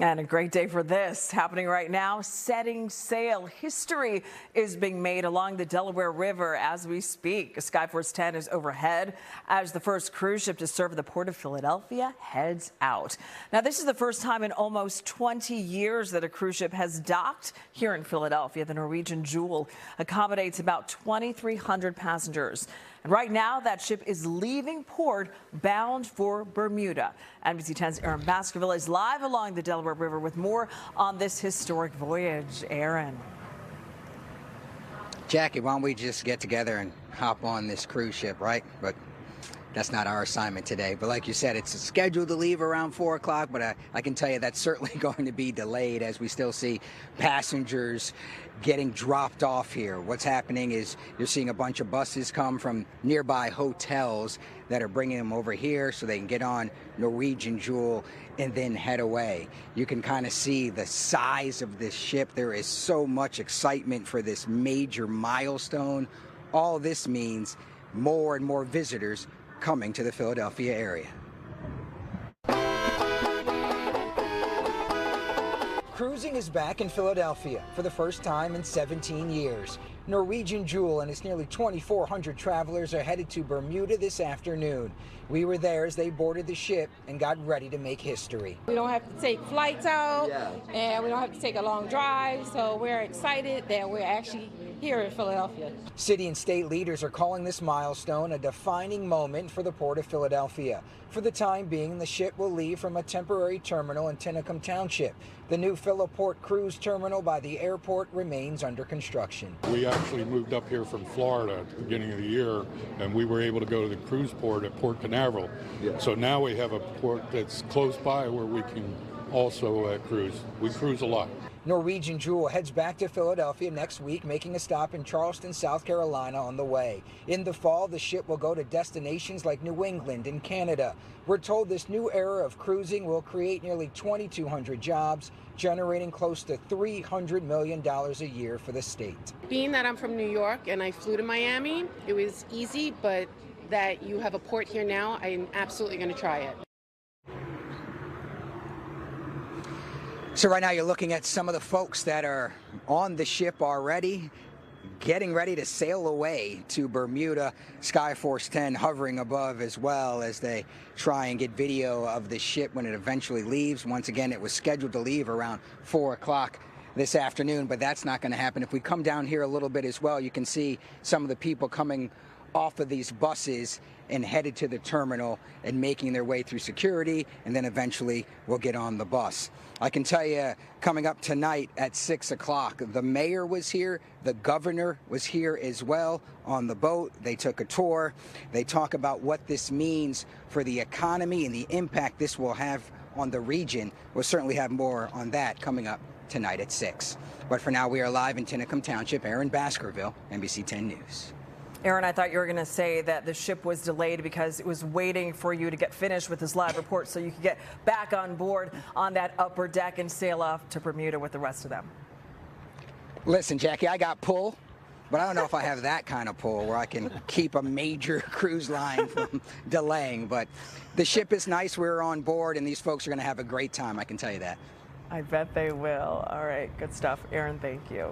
And a great day for this happening right now. Setting sail. History is being made along the Delaware River as we speak. Skyforce 10 is overhead as the first cruise ship to serve the port of Philadelphia heads out. Now, this is the first time in almost 20 years that a cruise ship has docked here in Philadelphia. The Norwegian Jewel accommodates about 2,300 passengers. And right now, that ship is leaving port bound for Bermuda. NBC 10's Aaron Baskerville is live along the Delaware River with more on this historic voyage. Aaron. Jackie, why don't we just get together and hop on this cruise ship, right? But that's not our assignment today. But like you said, it's scheduled to leave around 4 o'clock, but I can tell you that's certainly going to be delayed as we still see passengers getting dropped off here. What's happening is you're seeing a bunch of buses come from nearby hotels that are bringing them over here so they can get on Norwegian Jewel and then head away. You can kind of see the size of this ship. There is so much excitement for this major milestone. All this means more and more visitors coming to the Philadelphia area. Cruising is back in Philadelphia for the first time in 17 years. Norwegian Jewel and its nearly 2,400 travelers are headed to Bermuda this afternoon. We were there as they boarded the ship and got ready to make history. We don't have to take flights out, and we don't have to take a long drive, so we're excited that we're actually here in Philadelphia. City and state leaders are calling this milestone a defining moment for the Port of Philadelphia. For the time being, the ship will leave from a temporary terminal in Tinicum Township. The new PhilaPort cruise terminal by the airport remains under construction. We actually moved up here from Florida at the beginning of the year, and we were able to go to the cruise port at Port Canaveral. So now we have a port that's close by where we can also cruise. We cruise a lot. Norwegian Jewel heads back to Philadelphia next week, making a stop in Charleston, South Carolina on the way. In the fall, the ship will go to destinations like New England and Canada. We're told this new era of cruising will create nearly 2,200 jobs, generating close to $300 million a year for the state. Being that I'm from New York and I flew to Miami, it was easy, but that you have a port here now, I'm absolutely going to try it. So right now you're looking at some of the folks that are on the ship already, getting ready to sail away to Bermuda. Skyforce 10 hovering above as well as they try and get video of the ship when it eventually leaves. Once again, it was scheduled to leave around 4 o'clock this afternoon, but that's not going to happen. If we come down here a little bit as well, you can see some of the people coming off of these buses and headed to the terminal and making their way through security, and then eventually we'll get on the bus. I can tell you, coming up tonight at 6 o'clock, the mayor was here, the governor was here as well on the boat. They took a tour. They talk about what this means for the economy and the impact this will have on the region. We'll certainly have more on that coming up tonight at 6. But for now, we are live in Tinicum Township. Aaron Baskerville, NBC 10 News. Aaron, I thought you were going to say that the ship was delayed because it was waiting for you to get finished with this live report so you could get back on board on that upper deck and sail off to Bermuda with the rest of them. Listen, Jackie, I got pull, but I don't know if I have that kind of pull where I can keep a major cruise line from delaying. But the ship is nice. We're on board, and these folks are going to have a great time. I can tell you that. I bet they will. All right, good stuff. Aaron, thank you.